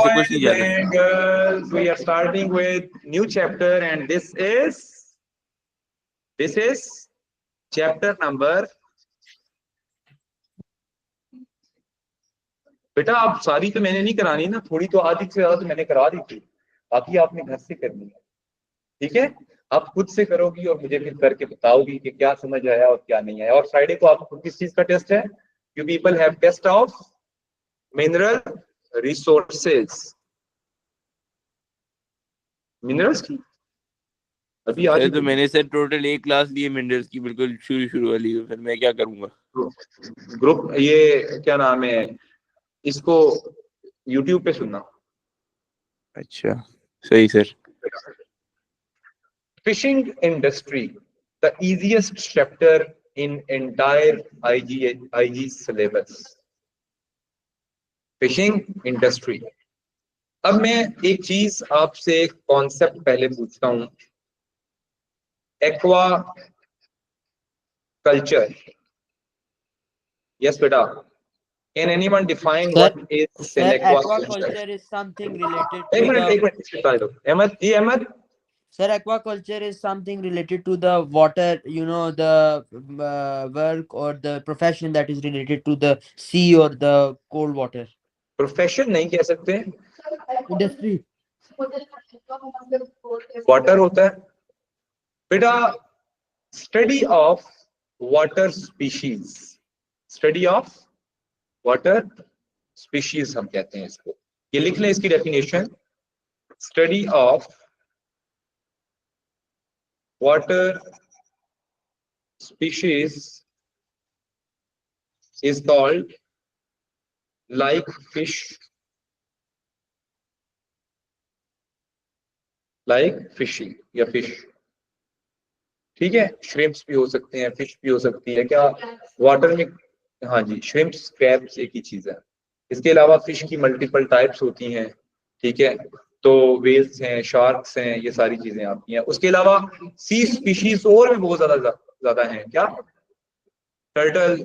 से कुछ नहीं Boys जाता। and girls, we are starting with new chapter, and this is chapter number. बेटा आप सारी तो मैंने नहीं करानी ना, थोड़ी तो आधी से ज्यादा तो मैंने करा दी थी, बाकी आपने घर से करनी है। ठीक है, आप खुद से करोगी और मुझे फिर करके बताओगी कि क्या समझ आया और क्या नहीं आया। और फ्राइडे को आपको किस चीज का टेस्ट है? You people have test of mineral resources, minerals की। अभी आज सर ही तो मैंने सर टोटल एक क्लास ली है मिनरल्स की, बिल्कुल शुरू वाली, फिर मैं क्या करूंगा। ग्रुप, ये क्या नाम है, इसको यूट्यूब पे सुनना। अच्छा सही sir. Fishing industry, the easiest chapter in entire IG syllabus. Fishing industry. अब मैं एक चीज आपसे कॉन्सेप्ट पहले पूछता हूं। एक्वा कल्चर, यस बेटा, can anyone define Sir, what is an sir, aqua culture? aquaculture is something related एक to मिनट the एक मिनट इसके बता दो। अहमद, ये Ahmad, sir. Aquaculture is something related to the water. You know the work or the profession that is related to the sea or the cold water profession नहीं कह सकते, industry. Water होता है बेटा। Study of water species, study of water species हम कहते हैं इसको। ये लिख लें इसकी definition. Study of water species is called like fish, like fishing या फिश। ठीक है, श्रिम्प्स भी हो सकते हैं, फिश भी हो सकती है क्या वाटर में। हाँ जी, श्रिम्प्स क्रैब्स एक ही चीज है। इसके अलावा फिश की मल्टीपल टाइप्स होती हैं। ठीक है, तो वेल्स हैं, शार्क्स हैं, ये सारी चीजें आती हैं। उसके अलावा सी स्पीशीज और भी बहुत ज्यादा हैं। क्या? टर्टल,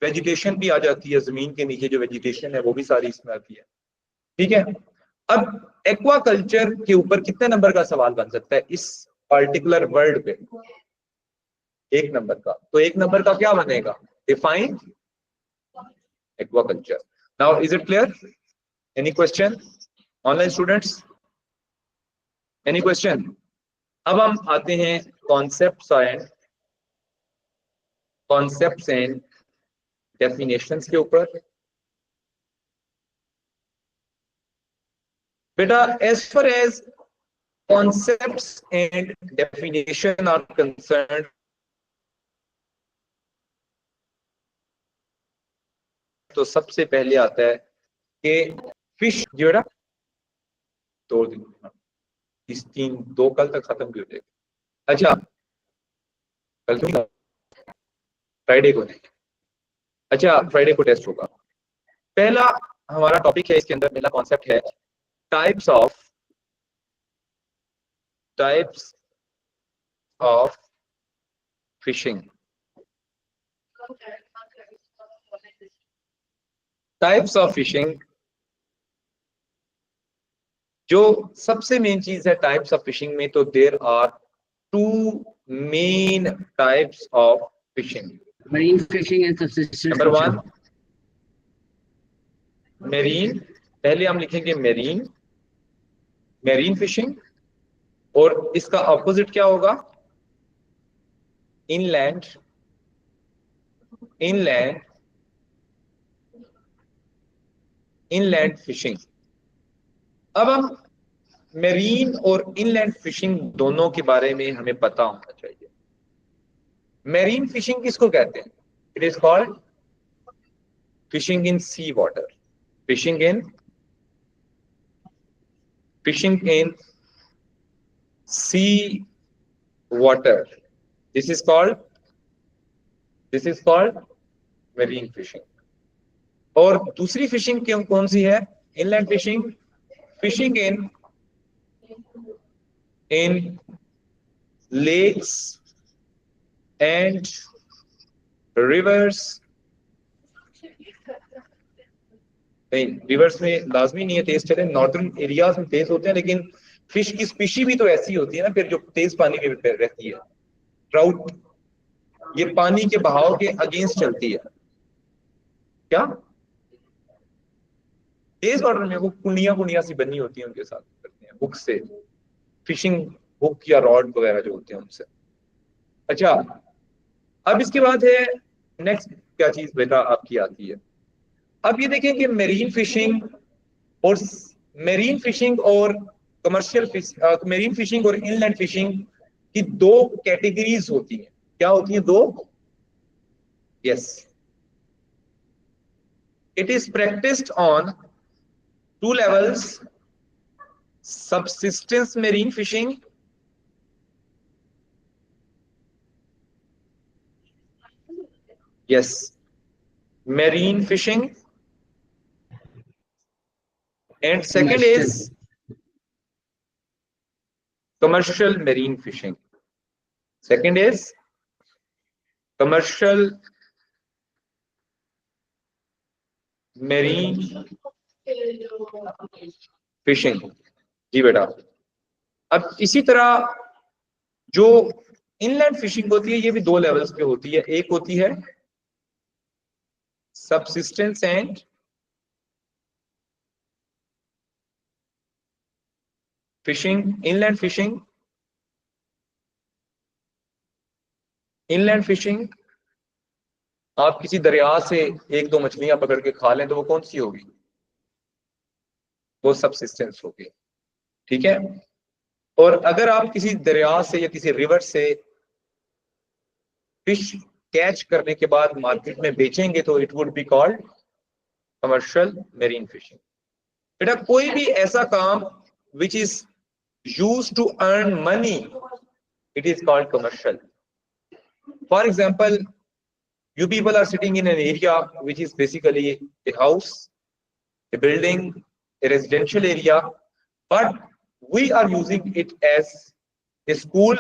वेजिटेशन भी आ जाती है, जमीन के नीचे जो वेजिटेशन है वो भी सारी इसमें आती है। ठीक है, अब एक्वा कल्चर के ऊपर कितने नंबर का सवाल बन सकता है इस पर्टिकुलर वर्ड पे? एक नंबर का। तो एक नंबर का क्या बनेगा? Define aqua culture. Now is it clear? Any question online students? Any question? अब हम आते हैं कॉन्सेप्ट्स एंड डेफिनेशंस के ऊपर। बेटा as far as concepts and definition are concern, तो सबसे पहले आता है कि फिश जो है ना, 2 दिन, इस 2 कल तक खत्म भी हो जाएगा। अच्छा, कल तो फ्राइडे को नहीं, अच्छा फ्राइडे को टेस्ट होगा। पहला हमारा टॉपिक है, इसके अंदर पहला कॉन्सेप्ट है types of fishing. Types of fishing, जो सबसे मेन चीज है टाइप्स ऑफ फिशिंग में, तो there are 2 main types of fishing. Marine fishing and subsistence number fishing. 1 marine, पहले हम लिखेंगे मेरीन फिशिंग, और इसका ऑपोजिट क्या होगा? Inland fishing. अब हम मेरीन और इनलैंड फिशिंग दोनों के बारे में हमें पता होना चाहिए। मेरीन फिशिंग किसको कहते हैं? It is called fishing in sea water, fishing in sea water, this is called marine fishing. और दूसरी फिशिंग कौन सी है? Inland fishing, fishing in lakes and rivers नहीं, रिवर्स में लाजमी नहीं है तेज चले, नॉर्दर्न एरियाज में तेज होते हैं, लेकिन फिश की स्पीशी भी तो ऐसी होती है ना फिर, जो तेज पानी में रहती है। ट्राउट ये पानी के बहाव के अगेंस्ट चलती है। क्या तेज वाटर में वो कुंडियां कुंडियां सी बनी होती है, उनके साथ करते हैं हुक से, फिशिंग हुक या रॉड वगैरह जो होते हैं उनसे। अच्छा, अब इसके बाद है नेक्स्ट क्या चीज बेटा आपकी आती है। अब ये देखें कि और मेरीन फिशिंग और कमर्शियल फिश, मेरीन फिशिंग और इनलैंड फिशिंग की दो कैटेगरीज होती हैं। क्या होती हैं? दो। Yes, it is practised on two levels, subsistence marine fishing yes marine fishing, and second Commercial. is commercial marine fishing. Second is commercial marine fishing। जी बेटा, अब इसी तरह जो इनलैंड फिशिंग होती है ये भी दो लेवल्स पे होती है। एक होती है subsistence and fishing. Inland fishing आप किसी दरिया से एक दो मछलियां पकड़ के खा लें तो वो कौन सी होगी? वो सबसिस्टेंस होगी। ठीक है, और अगर आप किसी दरिया से या किसी रिवर से फिश कैच करने के बाद मार्केट में बेचेंगे तो it would be called commercial marine fishing. बेटा कोई भी ऐसा काम which is used to earn money, it is called commercial. For example, you people are sitting in an area which is basically a house, a building, a residential area, but we are using it as a school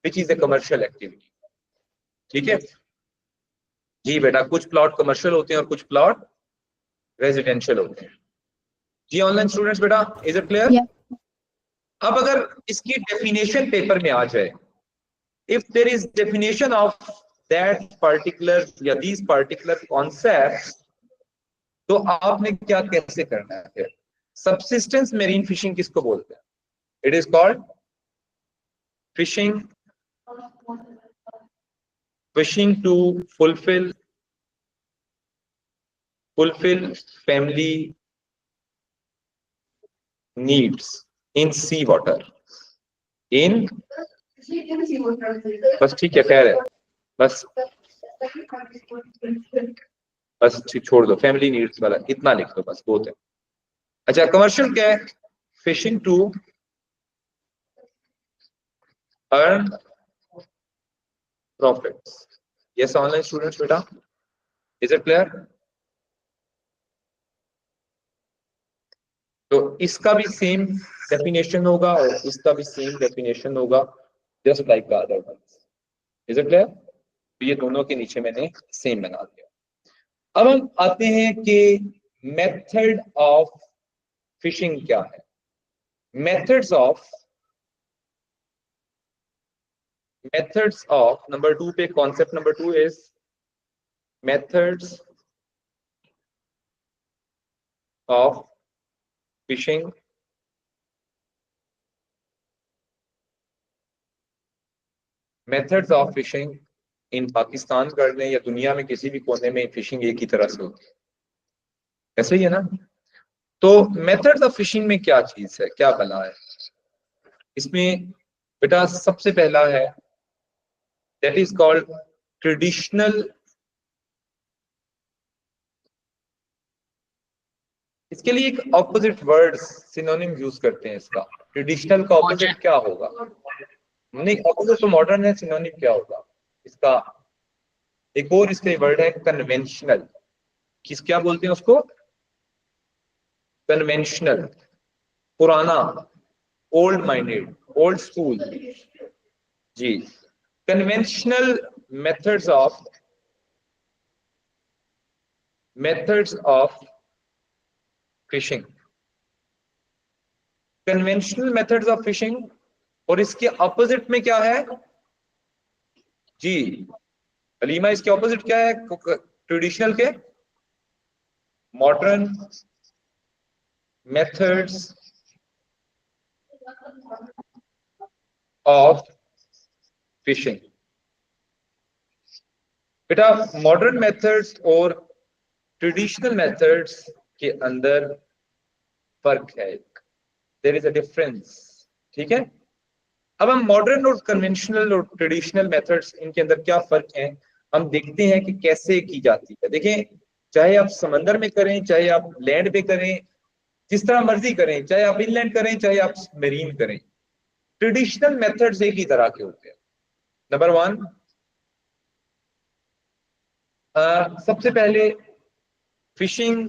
which is a commercial activity। ठीक है जी बेटा, कुछ plot commercial होते हैं और कुछ plot residential होते हैं। जी ऑनलाइन स्टूडेंट्स बेटा, इज इट क्लियर? अब अगर इसकी डेफिनेशन पेपर में आ जाए, if there is definition of that particular या दीज पर्टिकुलर कॉन्सेप्ट्स, तो आपने क्या कैसे करना है फिर? सबसिस्टेंस मेरीन फिशिंग किसको बोलते हैं? It is called fishing to fulfil family needs in sea water. इन बस ठीक है, खैर है, बस बस छोड़ दो, फैमिली नीड्स वाला इतना लिख दो बस, बहुत है। अच्छा, कमर्शियल क्या है? Fishing to earn profits. Yes online students बेटा, इज इट क्लियर? तो इसका भी सेम डेफिनेशन होगा और इसका भी सेम डेफिनेशन होगा, just like the other ones. Is it clear? तो ये दोनों के नीचे मैंने सेम बना दिया। अब हम आते हैं कि मेथड ऑफ फिशिंग क्या है। मेथड्स ऑफ नंबर 2 पे concept number 2 is methods of fishing in Pakistan कर लें या दुनिया में किसी भी कोने में, फिशिंग एक ही तरह से होती है, ऐसे ही है ना? तो मेथड्स ऑफ फिशिंग में क्या चीज है, क्या बना है इसमें बेटा? सबसे पहला है दैट इज कॉल्ड ट्रेडिशनल। इसके लिए एक ऑपोजिट वर्ड सिनोनिम यूज करते हैं इसका। ट्रेडिशनल का ऑपोजिट क्या होगा? नहीं, ऑपोजिट तो मॉडर्न है, सिनोनिम क्या होगा इसका? एक और इसका वर्ड है कन्वेंशनल। किस क्या बोलते हैं उसको? कन्वेंशनल, पुराना, ओल्ड माइंडेड, ओल्ड स्कूल। जी, conventional methods of fishing, conventional methods of fishing, और इसके ऑपोजिट में क्या है जी अलीमा, इसके ऑपोजिट क्या है ट्रेडिशनल के? Modern methods of fishing. बेटा मॉडर्न मेथड्स और ट्रेडिशनल मेथड्स के अंदर फर्क है, देयर इज अ डिफरेंस, ठीक है। अब हम मॉडर्न और कन्वेंशनल और ट्रेडिशनल मेथड्स, इनके अंदर क्या फर्क है हम देखते हैं कि कैसे की जाती है। देखें, चाहे आप समंदर में करें, चाहे आप लैंड पे करें, जिस तरह मर्जी करें, चाहे आप इनलैंड करें, चाहे आप मेरीन करें, ट्रेडिशनल मेथड्स एक ही तरह के होते हैं। नंबर वन, सबसे पहले fishing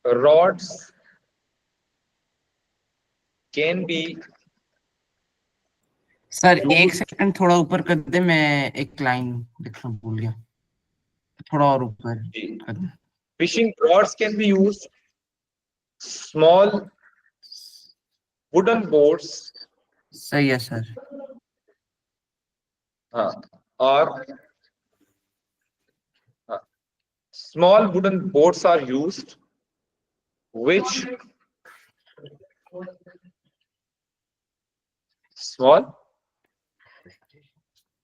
rods can be sir एक used, सेकंड थोड़ा ऊपर कर दे, मैं एक लाइन लिखना भूल गया, थोड़ा और ऊपर कर दे। fishing rods can be used, small wooden boats, सही है सर। हाँ, और small wooden boats are used which small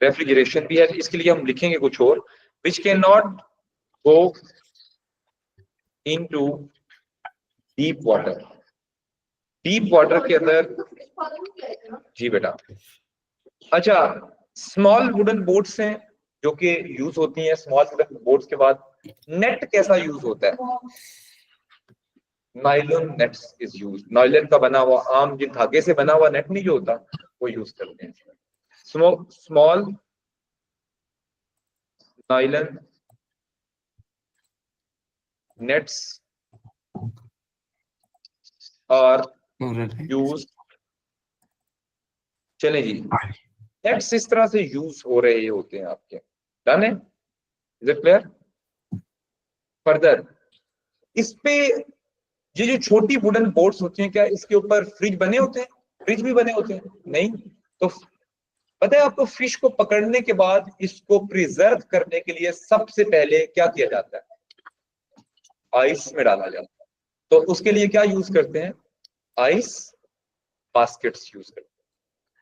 refrigeration भी है, इसके लिए हम लिखेंगे कुछ और, which cannot go into deep water, deep water के अंदर जी बेटा। अच्छा, स्मॉल वुडन बोट्स हैं जो कि यूज होती हैं। स्मॉल वुडन बोट्स के बाद नेट कैसा यूज होता है? Nylon nets is use, nylon का बना हुआ, आम जिन धागे से बना हुआ नेट नहीं जो होता, वो यूज करते हैं। Small nylon nets are use, चले जी, नेट्स इस तरह से यूज हो रहे होते हैं आपके, डन है, इज इट क्लियर? फर्दर इस पे ये जो छोटी वुडन बोट्स होती हैं, क्या इसके ऊपर फ्रिज बने होते हैं? फ्रिज भी बने होते हैं? नहीं। तो पता है आपको, फिश को पकड़ने के बाद इसको प्रिजर्व करने के लिए सबसे पहले क्या किया जाता है? आइस में डाला जाता है। तो उसके लिए क्या यूज करते हैं? आइस बास्केट्स यूज करते हैं।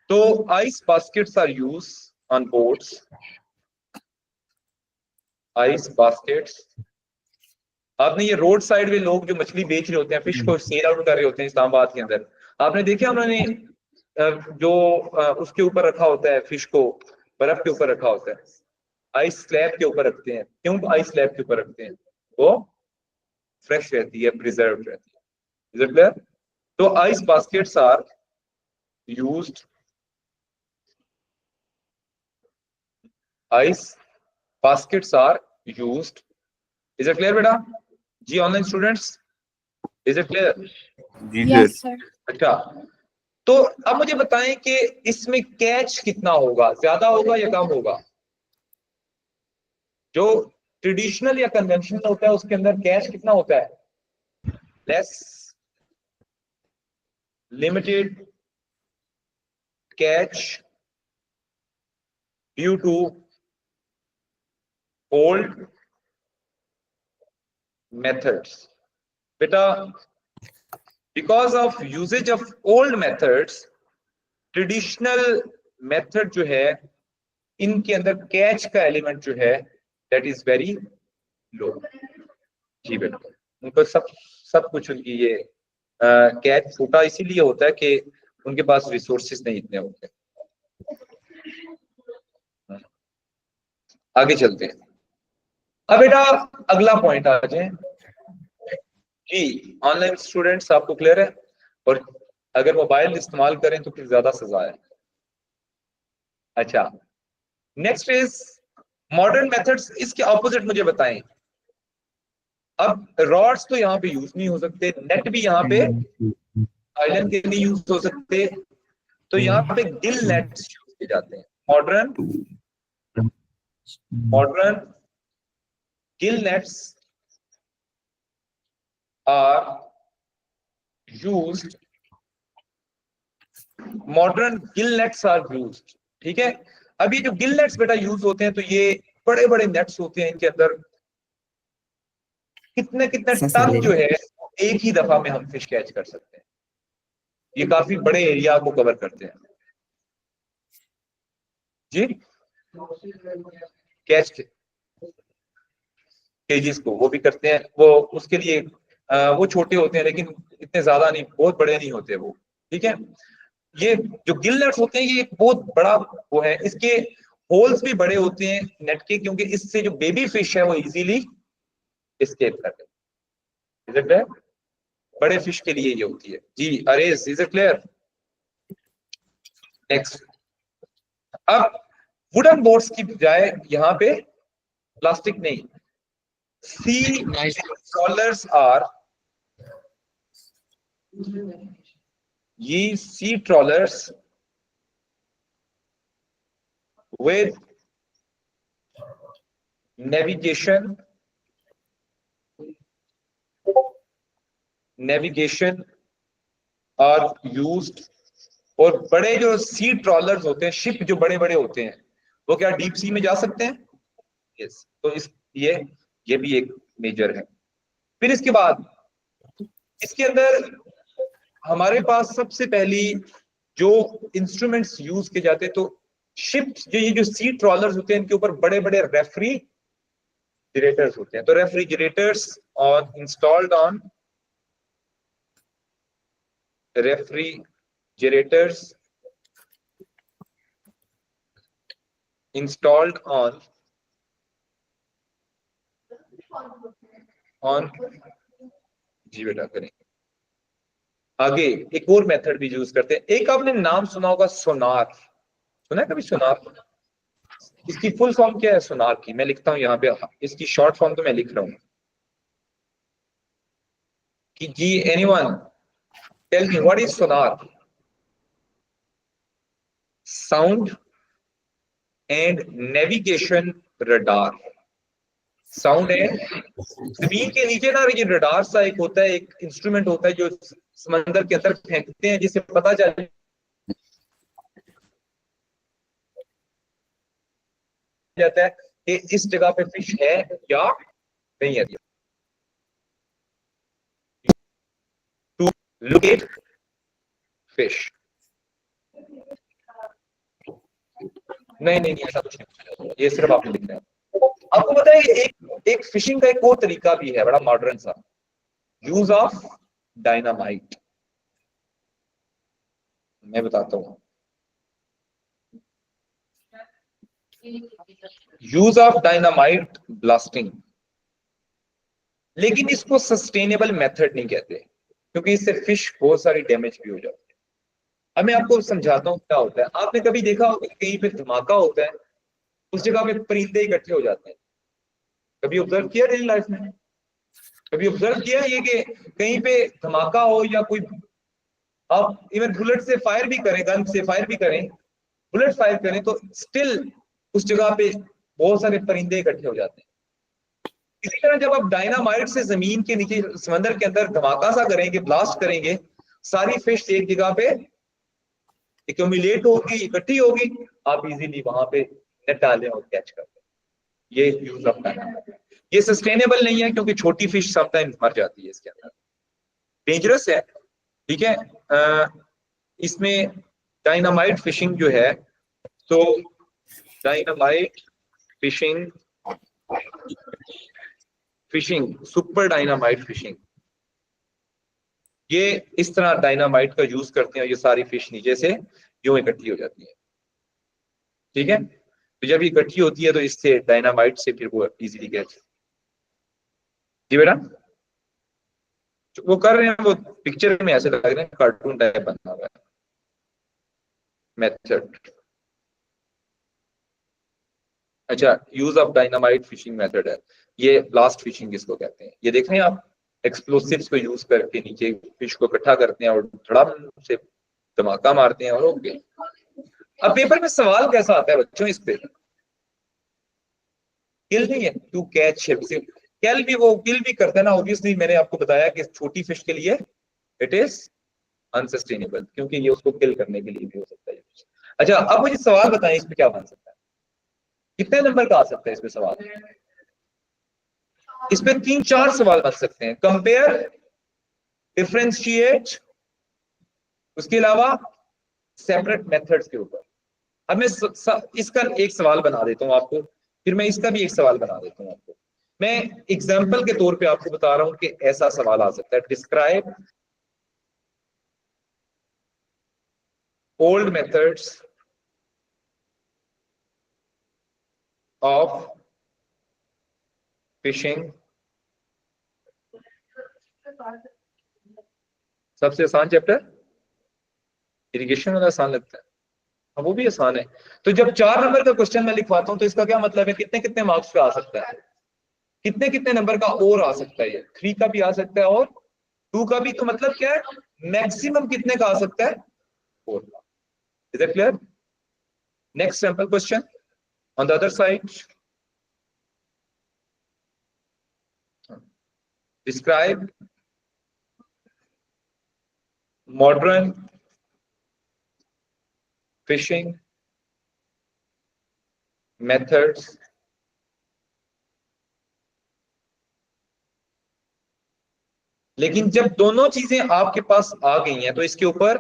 तो ice baskets are use on boats, ice baskets. आपने ये रोड साइड में लोग जो मछली बेच रहे होते हैं, फिश को सेल आउट कर रहे होते हैं इस्लामाबाद के अंदर, आपने देखा उन्होंने जो उसके ऊपर रखा होता है, फिश को बर्फ के ऊपर रखा होता है, आइस स्लैब के ऊपर रखते हैं। क्यों आइस स्लैब के ऊपर रखते हैं? वो फ्रेश रहती है, प्रिजर्व रहती है। Is it clear? तो ice baskets are used, ice baskets are used. Is it clear बेटा? जी online students, is it clear? जी Yes, सर। sir. अच्छा, तो अब मुझे बताएं कि इसमें कैच कितना होगा, ज्यादा होगा या कम होगा? जो ट्रेडिशनल या कन्वेंशनल होता है उसके अंदर कैच कितना होता है? Less, limited catch due to old methods. बेटा because of usage of old methods, traditional method जो है इनके अंदर कैच का एलिमेंट जो है that is very low। जी बेटा, उनको सब कुछ उनकी ये कैच छोटा इसीलिए होता है कि उनके पास रिसोर्सेज नहीं इतने होते। आगे चलते हैं। अब बेटा अगला पॉइंट आ जाए जी। ऑनलाइन स्टूडेंट्स आपको क्लियर है? और अगर मोबाइल इस्तेमाल करें तो फिर ज्यादा सजा है। अच्छा, नेक्स्ट इज मॉडर्न मेथड्स। इसके ऑपोजिट मुझे बताएं। अब रॉड्स तो यहाँ पे यूज नहीं हो सकते, नेट भी यहाँ पे आइलैंड के नहीं यूज हो सकते, तो यहाँ पे गिल नेट्स यूज किए जाते हैं। Modern Modern gill nets are used. Modern gill nets are used. ठीक है, अब ये जो गिल नेट्स बेटा यूज होते हैं तो ये बड़े बड़े नेट्स होते हैं, इनके अंदर कितने कितने टन जो है एक ही दफा में हम फिश कैच कर सकते हैं। ये काफी बड़े एरिया को कवर करते हैं जी। कैच केजीज को वो भी करते हैं, वो उसके लिए वो छोटे होते हैं लेकिन इतने ज्यादा नहीं, बहुत बड़े नहीं होते वो। ठीक है, ये जो गिल नेट्स होते हैं ये एक बहुत बड़ा वो है, इसके होल्स भी बड़े होते हैं नेट के, क्योंकि इससे जो बेबी फिश है वो इजीली एस्केप कर गए। Is it clear? बड़े फिश के लिए ये होती है जी। अरेज, इज इट क्लियर? नेक्स्ट, अब वुडन बोर्ड्स की बजाय यहाँ पे प्लास्टिक नहीं, सी ट्रॉलर्स आर, ये सी trollers with navigation are used। और बड़े जो सी ट्रॉलर्स होते हैं, शिप जो बड़े बड़े होते हैं, वो क्या डीप सी में जा सकते हैं? यस, तो इस ये भी एक मेजर है। फिर इसके बाद इसके अंदर हमारे पास सबसे पहली जो इंस्ट्रूमेंट्स यूज किए जाते हैं, तो शिप्स जो ये जो सी ट्रॉलर्स होते हैं इनके ऊपर बड़े बड़े रेफ्रिजरेटर्स होते हैं। तो रेफ्रिजरेटर्स और इंस्टॉल्ड ऑन जी बेटा करें। आगे एक और मेथड भी यूज करते हैं, एक आपने नाम सुना होगा सोनार, सुना है कभी सोनार? इसकी फुल फॉर्म क्या है सोनार की? मैं लिखता हूं यहाँ पे, इसकी शॉर्ट फॉर्म तो मैं लिख रहा हूं कि जी anyone tell me what is sonar? Sound and navigation radar. Sound and, जमीन के नीचे ना ये रडार सा एक होता है, एक इंस्ट्रूमेंट होता है जो समंदर के अंदर फेंकते हैं, जिससे पता चल जाता है कि इस जगह पे फिश है या नहीं है। टू लोकेट फिश, नहीं ऐसा कुछ नहीं, ये सिर्फ आपने लिखना है। आपको पता है एक फिशिंग का एक और तरीका भी है बड़ा मॉडर्न सा, यूज ऑफ डायनामाइट। मैं बताता हूं, यूज ऑफ डायनामाइट ब्लास्टिंग, लेकिन इसको सस्टेनेबल मेथड नहीं कहते क्योंकि इससे फिश बहुत सारी डैमेज भी हो जाती है। अब मैं आपको समझाता हूँ क्या होता है। आपने कभी देखा होगा कहीं पे धमाका होता है, उस जगह पे परिंदे इकट्ठे हो जाते हैं, कभी ऑब्जर्व किया डेली लाइफ में? कभी ऑब्जर्व किया ये कि कहीं पे धमाका हो या कोई, आप इवन बुलेट से फायर भी करें, गन से फायर भी करें, बुलेट फायर करें, तो स्टिल उस जगह पे बहुत सारे परिंदे इकट्ठे हो जाते हैं। इसी तरह जब आप डायनामाइट से जमीन के नीचे समंदर के अंदर धमाका सा करेंगे, ब्लास्ट करेंगे, सारी फिश एक जगह पे एक्यूमुलेट होगी, इकट्ठी होगी, आप इजीली वहां पे नेट डालें और कैच कर लें। ये यूज ऑफ डायनामाइट, ये सस्टेनेबल नहीं है क्योंकि छोटी फिश समटाइम्स मर जाती है इसके अंदर, डेंजरस है। ठीक है, इसमें डायनामाइट फिशिंग जो है, तो dynamite fishing super dynamite fishing, ये इस तरह डायनामाइट का यूज करते हैं, ये सारी फिश नीचे से यूं इकट्ठी हो जाती है। ठीक है, तो जब ये इकट्ठी होती है तो इससे डायनामाइट से फिर वो इजीली कैच। जी बेटा, वो कर रहे हैं, वो पिक्चर में ऐसे लग रहे हैं कार्टून टाइप बना हुआ है मेथड। अच्छा, use of dynamite fishing method है ये, ब्लास्ट फिशिंग इसको कहते हैं। ये देख रहे हैं आप, एक्सप्लोसिव्स को यूज करके नीचे फिश को इकट्ठा करते हैं और धड़ाम से धमाका मारते हैं और ओके। अब पेपर में सवाल कैसा आता है बच्चों इस पे? किल नहीं है, टू कैच शिप से किल भी, वो किल भी करते हैं ना, ऑब्वियसली मैंने आपको बताया कि छोटी फिश के लिए इट इज अनसस्टेनेबल, क्योंकि ये उसको किल करने के लिए भी हो सकता है। अच्छा अब मुझे सवाल बताएं इसमें क्या बन सकता है, कितने नंबर का आ सकता है इसमें सवाल? इसमें 3-4 सवाल बन सकते हैं। कंपेयर, डिफरेंशिएट, उसके अलावा सेपरेट मेथड्स के ऊपर। अब मैं इसका एक सवाल बना देता हूं आपको, फिर मैं इसका भी एक सवाल बना देता हूं आपको। मैं एग्जाम्पल के तौर पे आपको बता रहा हूं कि ऐसा सवाल आ सकता है। Describe old methods of fishing. सबसे आसान चैप्टर इरिगेशन वाला आसान लगता है, हाँ वो भी आसान है। तो जब 4 नंबर का क्वेश्चन मैं लिखवाता हूं तो इसका क्या मतलब है, कितने कितने मार्क्स पे आ सकता है, कितने कितने नंबर का और आ सकता है, ये 3 का भी आ सकता है और 2 का भी। तो मतलब क्या है, मैक्सिमम कितने का आ सकता है, 4 का। Is it clear? Next sample question on the other side. Describe modern fishing methods लेकिन जब दोनों चीजें आपके पास आ गई हैं तो इसके ऊपर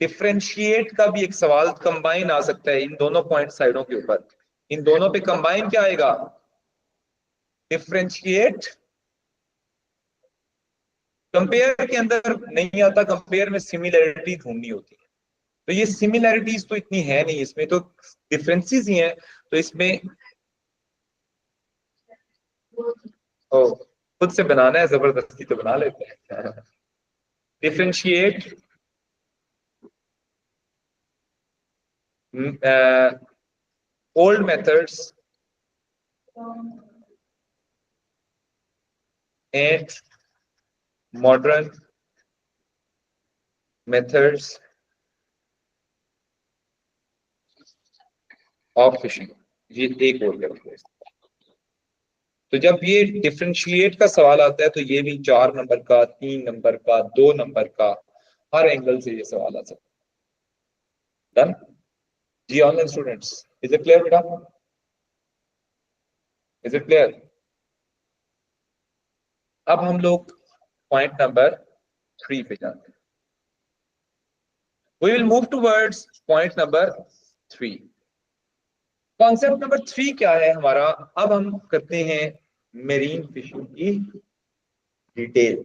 डिफरेंशिएट का भी एक सवाल कंबाइन आ सकता है, इन दोनों पॉइंट साइडों के ऊपर। इन दोनों पे कंबाइन क्या आएगा, डिफरेंशिएट। कंपेयर के अंदर नहीं आता, कंपेयर में सिमिलैरिटी ढूंढनी होती है, तो ये सिमिलैरिटीज तो इतनी है नहीं इसमें, तो डिफरेंसेस ही हैं। तो इसमें ओ खुद से बनाना है, जबरदस्ती तो बना लेते हैं। Differentiate old methods and modern methods of fishing। ये एक और लेवल है। तो जब ये डिफरेंशिएट का सवाल आता है तो ये भी 4 नंबर का, 3 नंबर का, 2 नंबर का, हर एंगल से ये सवाल आ सकता है। डन जी online students, is it clear बेटा? Is it clear? अब हम लोग पॉइंट नंबर 3 पे जाते हैं। We will move towards point number 3। Concept number 3 क्या है हमारा? अब हम करते हैं मेरीन फिशिंग की डिटेल।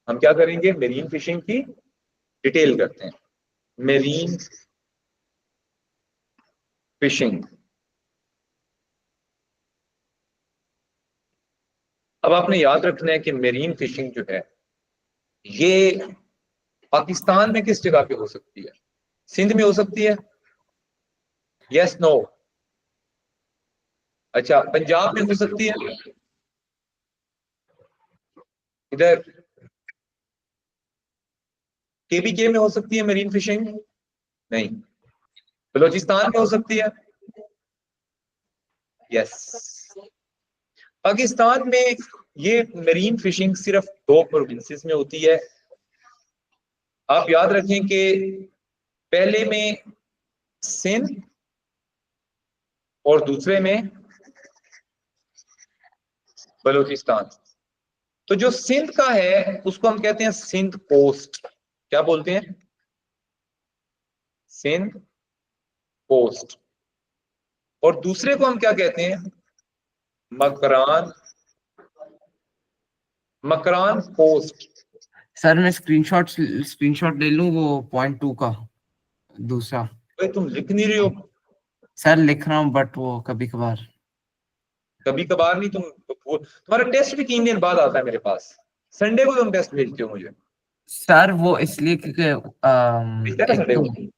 हम क्या करेंगे, मेरीन फिशिंग की डिटेल करते हैं। Marine fishing. अब आपने याद रखना है कि मेरीन फिशिंग जो है ये पाकिस्तान में किस जगह पे हो सकती है? सिंध में हो सकती है, यस नो? अच्छा पंजाब में हो सकती है, इधर केबीके में हो सकती है मेरीन फिशिंग? नहीं। बलोचिस्तान में हो सकती है, यस। पाकिस्तान में ये मेरीन फिशिंग सिर्फ 2 प्रोविंसेस में होती है। आप याद रखें कि पहले में सिंध और दूसरे में बलूचिस्तान। तो जो सिंध का है उसको हम कहते हैं सिंध कोस्ट। क्या बोलते हैं? सिंध कोस्ट। और दूसरे को हम क्या कहते हैं? मकरान, मकरान कोस्ट। सर मैं स्क्रीनशॉट ले लूं वो पॉइंट 2 का दूसरा? भाई तुम लिख नहीं रहे हो। सर लिख रहा हूँ बट वो कभी कभार कभी कभार नहीं, तुम्हारा टेस्ट भी 3 दिन बाद आता है मेरे पास। संडे को तुम टेस्ट भेजते हो मुझे। सर वो इसलिए क्योंकि भेजते हैं ना संडे को?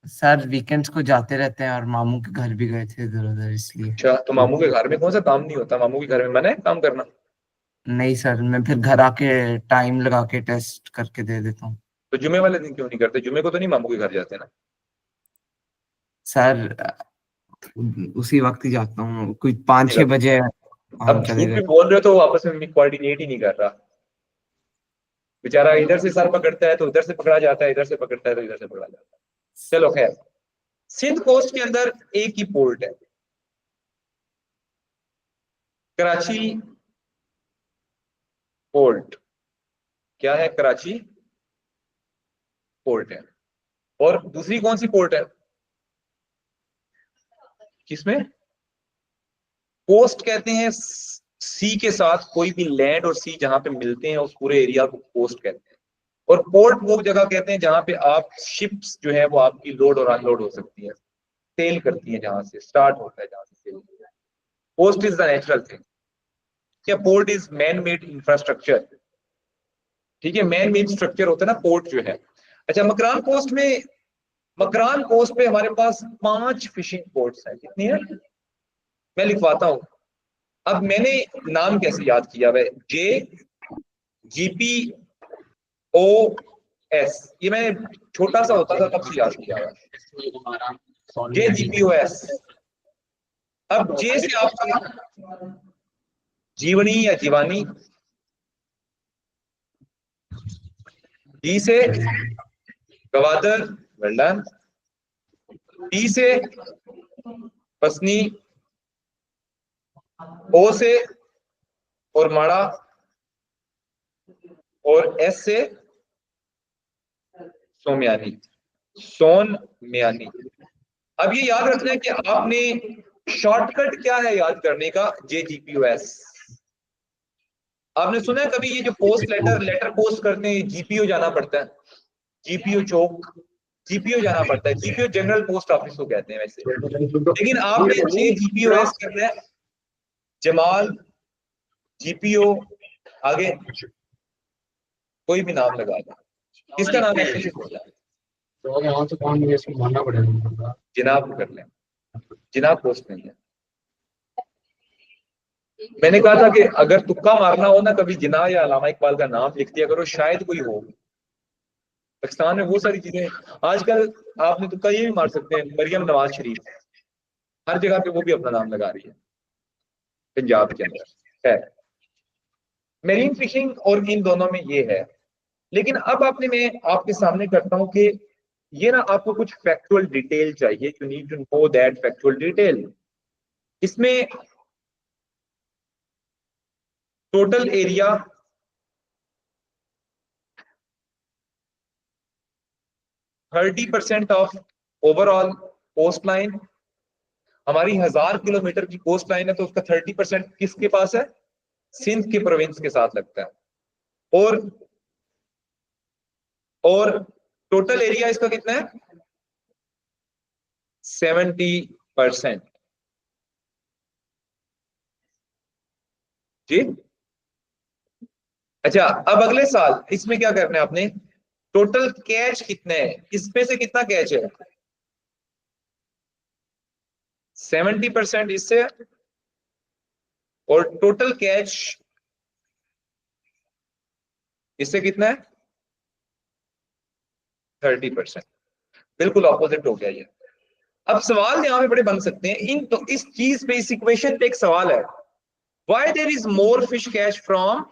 सर वीकेंड्स को जाते रहते हैं और मामू के घर भी गए थे इधर उधर, इसलिए। अच्छा तो मामू के घर में कौन सा काम नहीं होता? मामू के घर में मना है काम करना? नहीं सर, मैं फिर घर आके टाइम लगा के टेस्ट करके दे देता हूँ। तो जुमे वाले दिन क्यों नहीं करते? जुमे को तो नहीं मामू के घर जाते ना? सर उसी वक्त ही जाता हूँ, कोई 5-6 बजे हाँ अब झूठ चलेगा। भी बोल रहे हो तो वो आपस में कोऑर्डिनेट ही नहीं कर रहा। बेचारा इधर से सर पकड़ता है तो उधर से पकड़ा जाता है, इधर से पकड़ता है तो इधर से पकड़ा जाता है। चलो खैर, सिंध कोस्ट के अंदर एक ही पोर्ट है, कराची पोर्ट। क्या है? कराची पोर्ट है। और दूसरी कौन सी पोर्ट है? किसमें? कोस्ट कहते हैं सी के साथ कोई भी लैंड और सी जहां पे मिलते हैं उस पूरे एरिया को कोस्ट कहते हैं। और पोर्ट वो जगह कहते हैं जहां पे आप शिप्स जो है वो आपकी लोड और अनलोड हो सकती है, सेल करती है, जहां से स्टार्ट होता है, जहां से सेल होता है। Post is the natural thing. क्या? Port is man made infrastructure. ठीक है, मैन मेड स्ट्रक्चर होता है ना पोर्ट जो है। अच्छा, मकरान कोस्ट में, मकरान कोस्ट पे हमारे पास 5 फिशिंग पोर्ट्स हैं। कितनी है? मैं लिखवाता हूं। अब मैंने नाम कैसे याद किया है? JGPOS, ये मैंने छोटा सा होता था तब से याद किया हुआ। JGPOS। अब जे से आपका जीवनी या जीवानी, जी से गवादर, वेल डन। पी से पसनी, ओ से और माड़ा, और एस से सोमयानी, सोन म्यानी। अब ये याद रखना है कि आपने शॉर्टकट क्या है याद करने का? JGPOS। आपने सुना है कभी ये जो पोस्ट लेटर पोस्ट करते हैं जीपीओ जाना पड़ता है? जीपीओ चौक, जीपीओ जाना पड़ता है। जीपीओ जनरल पोस्ट ऑफिस को कहते हैं वैसे, लेकिन आपने JGPOS करना है। जमाल, जीपीओ, आगे कोई भी नाम लगा दो। किसका नाम ऐसे से होता है? जिनाब कर लें, जिनाब पोस्ट नहीं है। मैंने कहा था कि अगर तुक्का मारना हो ना, कभी जिना या अल्लामा इकबाल का नाम लिख दिया करो, शायद कोई हो। पाकिस्तान में वो सारी चीजें आजकल, आपने तुक्का ये भी मार सकते हैं, मरियम नवाज शरीफ, हर जगह पे वो भी अपना नाम लगा रही है पंजाब के अंदर है। मेरीन फिशिंग और इन दोनों में ये है। लेकिन अब आपने, मैं आपके सामने करता हूं कि ये ना आपको कुछ फैक्चुअल डिटेल चाहिए, you need to know that factual detail. इसमें total area 30% of overall coast line. हमारी 1000 किलोमीटर की कोस्ट लाइन है तो उसका 30% किसके पास है? सिंध के प्रोविंस के साथ लगता है। और टोटल एरिया इसका कितना है? 70%। जी अच्छा, अब अगले साल इसमें क्या करना है आपने? टोटल कैच कितने है? इसमें से कितना कैच है? 70% इससे, और टोटल कैच इससे कितना है? 30%। बिल्कुल ऑपोजिट हो गया ये। अब सवाल यहां पे बड़े बन सकते हैं इन, तो इस चीज पे, इस इक्वेशन पे एक सवाल है, why there is more fish catch from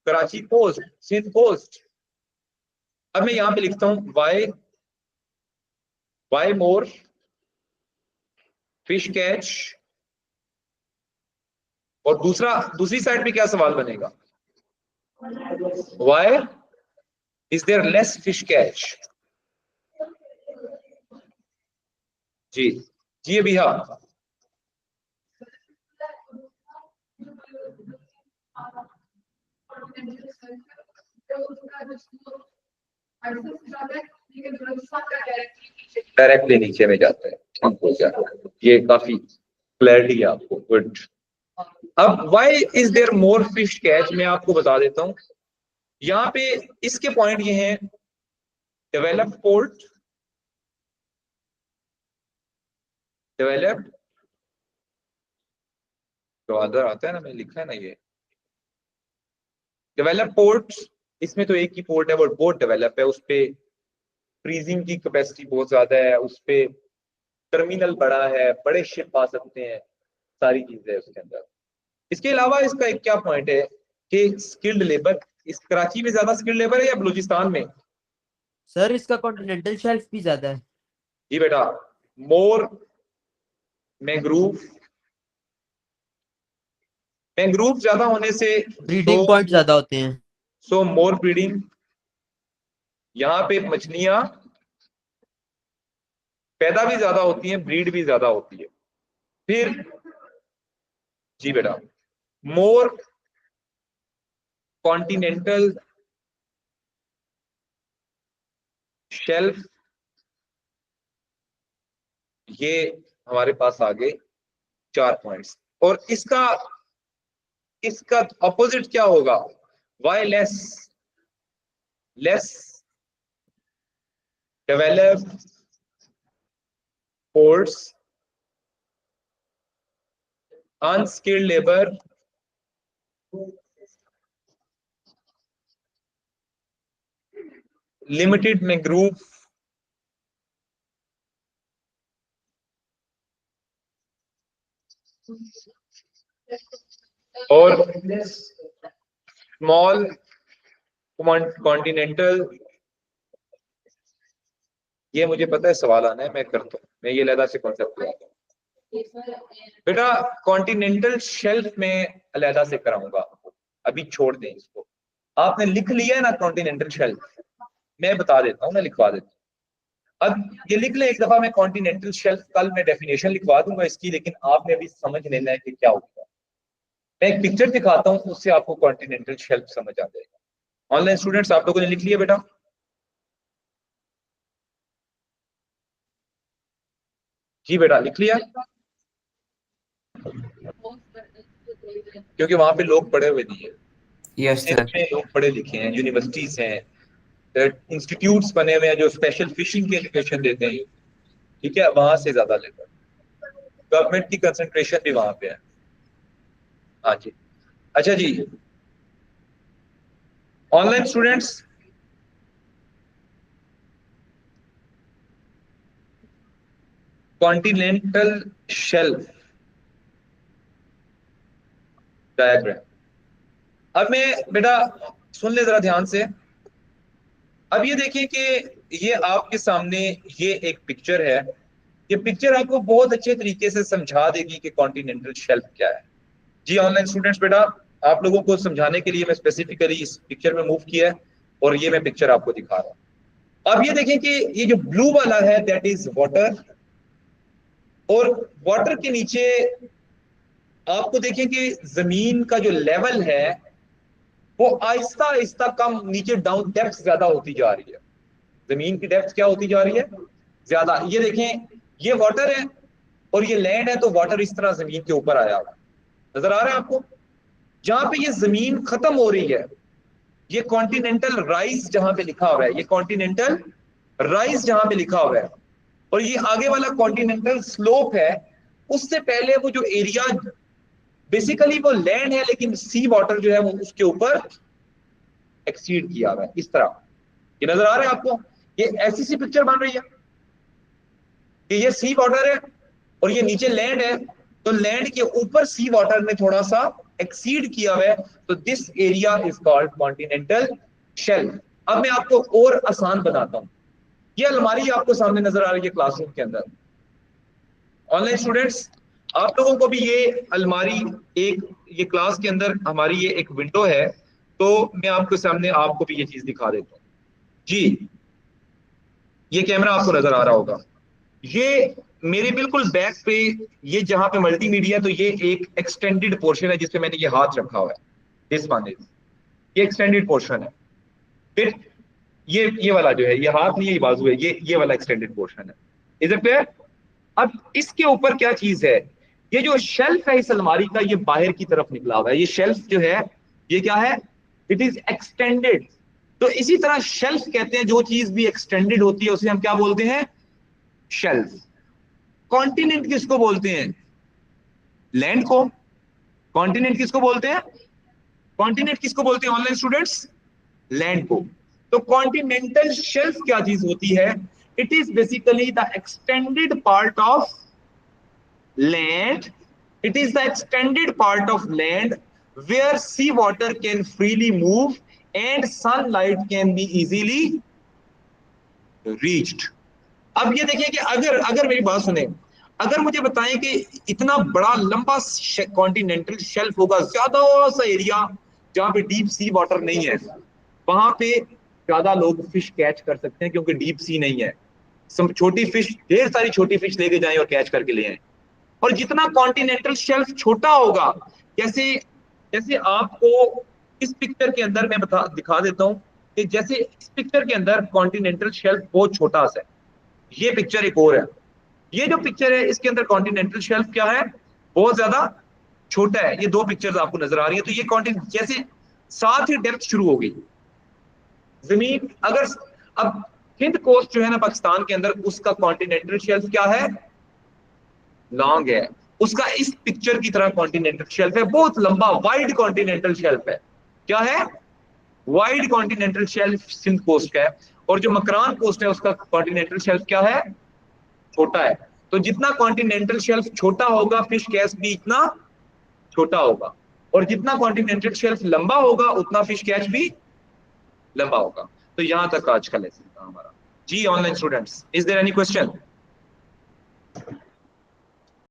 Karachi coast, Sindh coast. अब मैं यहां पे लिखता हूं व्हाई मोर फिश कैच, और दूसरी साइड पे क्या सवाल बनेगा? Why is there less fish catch. जी जी अभी, हाँ डायरेक्टली नीचे में जाता है, ठीक हो गया। ये काफी क्लैरिटी है आपको, गुड। अब why is there more fish catch, मैं आपको बता देता हूं। यहाँ पे इसके पॉइंट ये हैं, डेवलप्ड पोर्ट, डेवलप्ड, तो अंदर आता है ना, मैं लिखा है ना ये डेवलप पोर्ट। इसमें तो एक ही पोर्ट है, वो बहुत डेवलप है, उस पे फ्रीजिंग की कैपेसिटी बहुत ज्यादा है, उस पे टर्मिनल बड़ा है, बड़े शिप आ सकते हैं, सारी चीजें उसके अंदर। इसके अलावा इसका एक क्या पॉइंट है कि स्किल्ड लेबर, इस कराची में ज्यादा स्किल्ड लेबर है या बलूचिस्तान में? सर इसका कॉन्टिनेंटल शेल्फ भी ज्यादा है। जी बेटा, मोर मैंग्रोव, मैंग्रोव ज्यादा होने से ब्रीडिंग पॉइंट ज्यादा होते हैं। सो मोर ब्रीडिंग, यहाँ पे मछलियां पैदा भी ज्यादा होती हैं, ब्रीड भी ज्यादा होती है। फिर जी बेटा, मोर कॉन्टिनेंटल शेल्फ, ये हमारे पास आ गए 4 पॉइंट्स। और इसका इसका अपोजिट क्या होगा? Why less, less developed ports, unskilled labor, limited mangrove, और स्मॉल कॉन्टिनेंटल। ये मुझे पता है सवाल आना है, मैं करता हूँ, मैं ये अलहदा से कॉन्सेप्ट कराता हूँ बेटा। कॉन्टिनेंटल शेल्फ में अलहदा से कराऊंगा, अभी छोड़ दें इसको। आपने लिख लिया है ना कॉन्टिनेंटल शेल्फ, मैं बता देता हूँ, मैं लिखवा देता हूँ। अब ये लिख ले एक दफा, मैं कॉन्टिनेंटल शेल्फ कल मैं डेफिनेशन लिखवा दूंगा इसकी, लेकिन आपने अभी समझ लेना है कि क्या होगा। मैं एक पिक्चर दिखाता हूँ, उससे आपको कॉन्टिनेंटल शेल्फ समझ आ जाएगा। ऑनलाइन स्टूडेंट्स आप लोगों ने लिख लिया बेटा? जी बेटा लिख लिया, क्योंकि वहां पे लोग पढ़े हुए नहीं है। Yes sir. लोग पढ़े लिखे हैं, यूनिवर्सिटीज हैं, इंस्टीट्यूट्स बने हुए हैं जो स्पेशल फिशिंग की एजुकेशन देते हैं, ठीक है, वहां से ज्यादा लेकर गवर्नमेंट की कंसंट्रेशन भी वहां पे है। हाँ जी, अच्छा जी, online students continental shelf diagram. अब मैं बेटा सुन ले जरा ध्यान से। अब ये देखिए कि ये आपके सामने ये एक पिक्चर है, ये पिक्चर आपको बहुत अच्छे तरीके से समझा देगी कि कॉन्टिनेंटल शेल्फ क्या है। जी ऑनलाइन स्टूडेंट्स बेटा, आप लोगों को समझाने के लिए मैं स्पेसिफिकली इस पिक्चर में मूव किया है और ये मैं पिक्चर आपको दिखा रहा हूं। अब ये देखें कि ये जो ब्लू वाला है दैट इज वाटर, और वाटर के नीचे आपको देखें कि जमीन का जो लेवल है वो आहिस्ता आहिस्ता कम, नीचे डाउन डेप्थ ज्यादा होती जा रही है। जमीन की डेप्थ क्या होती जा रही है? ज्यादा। ये देखें, ये वाटर है और ये लैंड है, तो वाटर इस तरह जमीन के ऊपर आया हुआ नजर आ रहा है आपको। जहां पे ये जमीन खत्म हो रही है, ये कॉन्टिनेंटल राइज जहां पे लिखा हुआ है, ये कॉन्टिनेंटल राइज जहां पे लिखा हुआ है, और ये आगे वाला कॉन्टिनेंटल स्लोप है। उससे पहले वो जो एरिया बेसिकली वो लैंड है, लेकिन सी वाटर जो है वो उसके ऊपर एक्सीड किया हुआ है इस तरह। ये नजर आ रहा है आपको? ये ऐसी सी पिक्चर बन रही है कि ये सी वाटर है और ये नीचे लैंड है, तो लैंड के ऊपर सी वाटर ने थोड़ा सा एक्सीड किया हुआ है, तो this area is called continental shelf. अब मैं आपको और आसान बनाता हूं। ये अलमारी आपको सामने नजर आ रही है क्लासरूम के अंदर। ऑनलाइन स्टूडेंट्स आप लोगों को भी ये अलमारी, एक ये क्लास के अंदर हमारी ये एक विंडो है, तो मैं आपके सामने आपको भी ये चीज दिखा देता हूँ। जी ये कैमरा आपको नजर आ रहा होगा, ये मेरे बिल्कुल बैक पे ये जहां पे मल्टीमीडिया, तो ये एक एक्सटेंडेड पोर्शन है जिसपे मैंने ये हाथ रखा हुआ है, दिस वन इज, ये एक्सटेंडेड पोर्शन है। फिर ये वाला जो है, ये हाथ नहीं, ये बाजू है, ये वाला एक्सटेंडेड पोर्शन है। Is it clear? अब इसके ऊपर क्या चीज है? ये जो शेल्फ है इस अलमारी का, ये बाहर की तरफ निकला हुआ है। ये शेल्फ जो है ये क्या है? It is extended. तो इसी तरह शेल्फ कहते हैं, जो चीज भी एक्सटेंडेड होती है उसे हम क्या बोलते हैं? शेल्फ। कॉन्टिनेंट किसको बोलते हैं? लैंड को। कॉन्टिनेंट किसको बोलते हैं? कॉन्टिनेंट किसको बोलते हैं ऑनलाइन स्टूडेंट्स? लैंड को। तो कॉन्टिनेंटल शेल्फ क्या चीज होती है? It is basically the extended part of land It is the extended part of land where sea water can freely move and sunlight can be easily reached. अब ये देखिए कि अगर मेरी बात सुने, अगर मुझे बताएं कि इतना बड़ा लंबा कॉन्टिनेंटल शेल्फ होगा, ज्यादा सा एरिया जहां पे डीप सी वाटर नहीं है, वहां पे ज्यादा लोग फिश कैच कर सकते हैं क्योंकि डीप सी नहीं है। छोटी फिश, ढेर सारी छोटी फिश लेके जाएं और कैच करके ले आए। और जितना कॉन्टिनेंटल शेल्फ छोटा होगा, जैसे जैसे आपको इस पिक्चर के अंदर मैं दिखा देता हूं कि जैसे इस पिक्चर के अंदर कॉन्टिनेंटल शेल्फ बहुत छोटा सा है, ये पिक्चर एक और है, ये जो पिक्चर है इसके अंदर कॉन्टिनेंटल शेल्फ क्या है, बहुत ज्यादा छोटा है। ये दो पिक्चर्स आपको नजर आ रही है, तो ये कॉन्टिनेंट जैसे साथ ही डेप्थ शुरू हो गई जमीन। अगर अब हिंद कोस्ट जो है ना पाकिस्तान के अंदर, उसका कॉन्टिनेंटल शेल्फ क्या है, लॉन्ग है, उसका इस पिक्चर की तरह कॉन्टिनेंटल शेल्फ है, बहुत लंबा वाइड कॉन्टिनेंटल शेल्फ है। क्या है, wide continental shelf Sindh coast का है। और जो मकरान कोस्ट है उसका कॉन्टिनेंटल शेल्फ क्या है, छोटा है। तो जितना कॉन्टिनेंटल शेल्फ छोटा होगा, फिश कैच भी इतना छोटा होगा, और जितना कॉन्टिनेंटल शेल्फ लंबा होगा उतना फिश कैच भी लंबा होगा। तो यहां तक आज का लेसन था हमारा जी। Online students, is there any question?